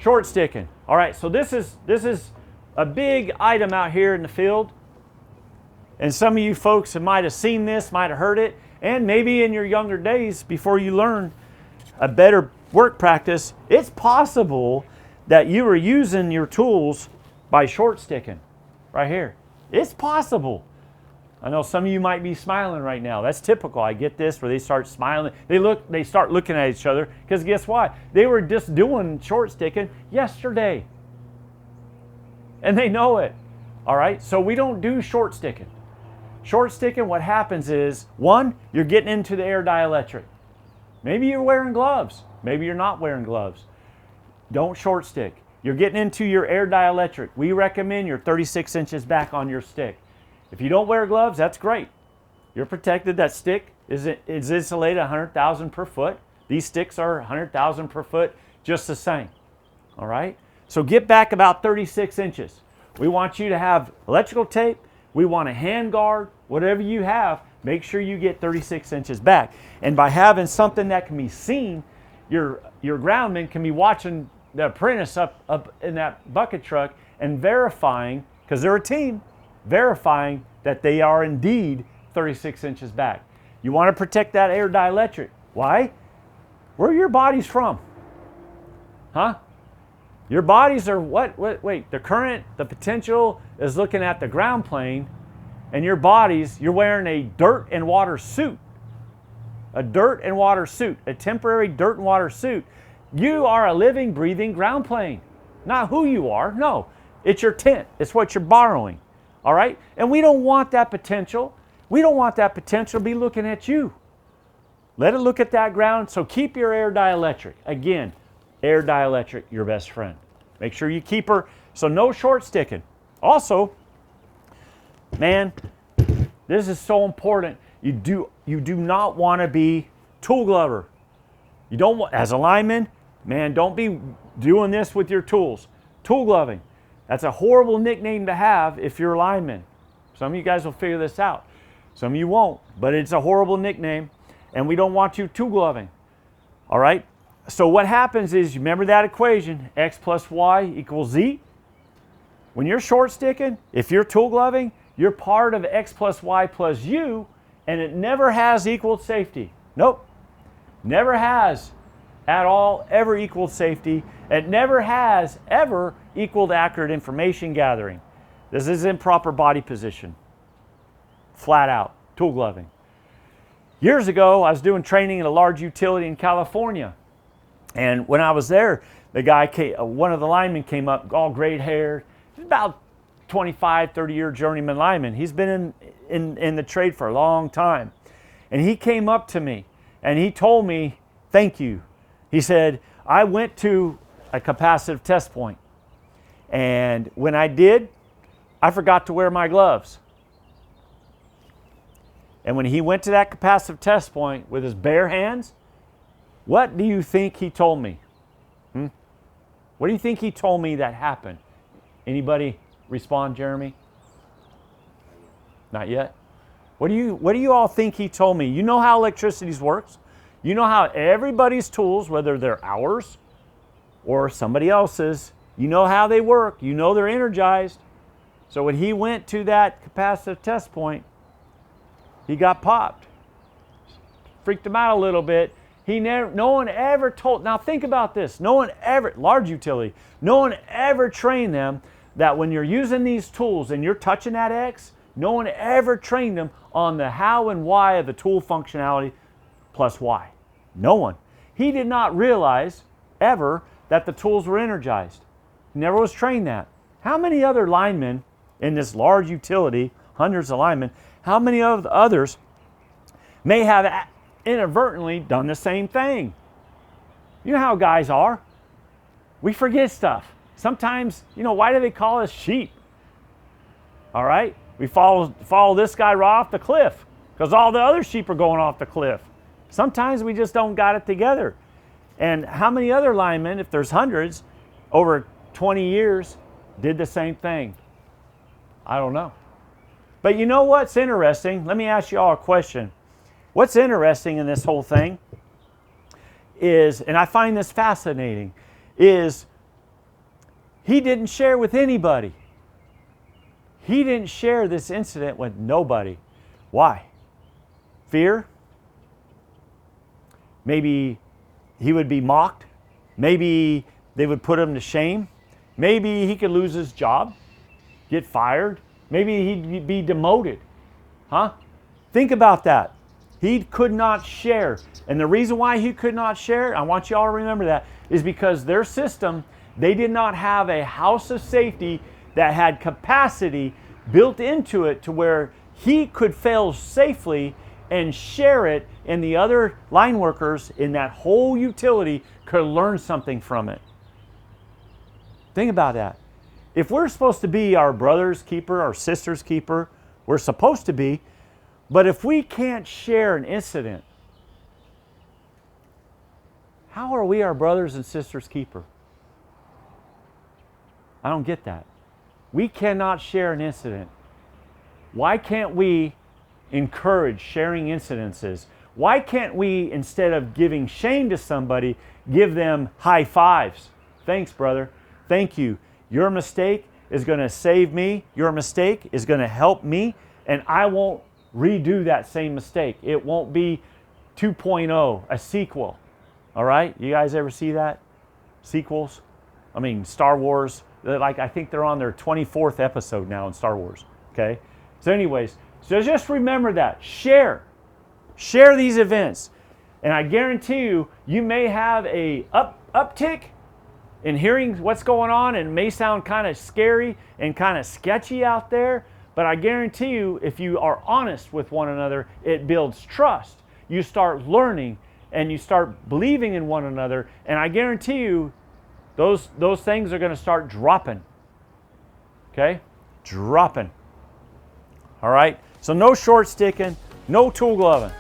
Short sticking. All right, so this is a big item out here in the field. And some of you folks might have seen this, might have heard it, and maybe in your younger days before you learned a better work practice, it's possible that you were using your tools by short sticking right here. It's possible. I know some of you might be smiling right now. That's typical. I get this where they start smiling. They start looking at each other because guess what? They were just doing short sticking yesterday. And they know it. All right? So we don't do short sticking. Short sticking, what happens is, one, you're getting into the air dielectric. Maybe you're wearing gloves. Maybe you're not wearing gloves. Don't short stick. You're getting into your air dielectric. We recommend you're 36 inches back on your stick. If you don't wear gloves, that's great. You're protected. That stick is insulated 100,000 per foot. These sticks are 100,000 per foot, just the same. All right? So get back about 36 inches. We want you to have electrical tape. We want a hand guard. Whatever you have, make sure you get 36 inches back. And by having something that can be seen, your groundman can be watching the apprentice up in that bucket truck and verifying, because they're a team, verifying that they are indeed 36 inches back. You want to protect that air dielectric. Why? Where are your bodies from? Huh? Your bodies are what? Wait, the current, the potential is looking at the ground plane, and your bodies, you're wearing a dirt and water suit. A dirt and water suit, a temporary dirt and water suit. You are a living, breathing ground plane. Not who you are, no. It's your tent. It's what you're borrowing. All right? And we don't want that potential. We don't want that potential to be looking at you. Let it look at that ground. So keep your air dielectric. Again, air dielectric, your best friend. Make sure you keep her. So no short sticking. Also, man, this is so important. You do not want to be tool glover. You don't want, as a lineman, man, don't be doing this with your tools. Tool gloving. That's a horrible nickname to have if you're a lineman. Some of you guys will figure this out. Some of you won't, but it's a horrible nickname, and we don't want you tool gloving. All right? So what happens is, you remember that equation, x plus y equals z? When you're short sticking, if you're tool gloving, you're part of x plus y plus u, and it never has equaled safety. Nope. Never has at all ever equaled safety. It never has ever equaled accurate information gathering. This is improper body position. Flat out. Tool gloving. Years ago, I was doing training in a large utility in California. And when I was there, the guy one of the linemen came up, all gray haired. He's about 25, 30-year journeyman lineman. He's been in the trade for a long time. And he came up to me and he told me, thank you. He said, I went to a capacitive test point. And when I did, I forgot to wear my gloves. And when he went to that capacitive test point with his bare hands, what do you think he told me? What do you think he told me that happened? Anybody respond, Jeremy? Not yet? What do you all think he told me? You know how electricity works? You know how everybody's tools, whether they're ours or somebody else's, you know how they work. You know they're energized. So when he went to that capacitive test point, he got popped. Freaked him out a little bit. No one ever told, now think about this, large utility, no one ever trained them that when you're using these tools and you're touching that X, no one ever trained them on the how and why of the tool functionality plus Y. No one. He did not realize ever that the tools were energized. He never was trained that. How many other linemen in this large utility, hundreds of linemen, how many of the others may have inadvertently done the same thing? You know how guys are. We forget stuff. Sometimes, why do they call us sheep? All right? We follow this guy right off the cliff because all the other sheep are going off the cliff. Sometimes we just don't got it together. And how many other linemen, if there's hundreds, over 20 years, did the same thing? I don't know. But you know what's interesting? Let me ask you all a question. What's interesting in this whole thing is, and I find this fascinating, is He didn't share with anybody. He didn't share this incident with nobody. Why? Fear? Maybe he would be mocked. Maybe they would put him to shame. Maybe he could lose his job, get fired. Maybe he'd be demoted. Huh? Think about that. He could not share. And the reason why he could not share, I want you all to remember that, is because their system, they did not have a house of safety that had capacity built into it to where he could fail safely and share it, and the other line workers in that whole utility could learn something from it. Think about that. If we're supposed to be our brother's keeper, our sister's keeper, we're supposed to be, but if we can't share an incident, how are we our brothers and sisters' keeper? I don't get that. We cannot share an incident. Why can't we encourage sharing incidences? Why can't we, instead of giving shame to somebody, give them high fives? Thanks, brother. Thank you. Your mistake is going to save me. Your mistake is going to help me, and I won't redo that same mistake. It won't be 2.0, a sequel. All right? You guys ever see that? Sequels? I mean, Star Wars. Like, I think they're on their 24th episode now in Star Wars. Okay? So anyways, so just remember that. Share. Share these events. And I guarantee you, you may have a uptick in hearing what's going on, and it may sound kind of scary and kind of sketchy out there, but I guarantee you, if you are honest with one another, it builds trust. You start learning and you start believing in one another, and I guarantee you, those things are going to start dropping. Okay? Dropping. All right? So no short sticking, no tool gloving.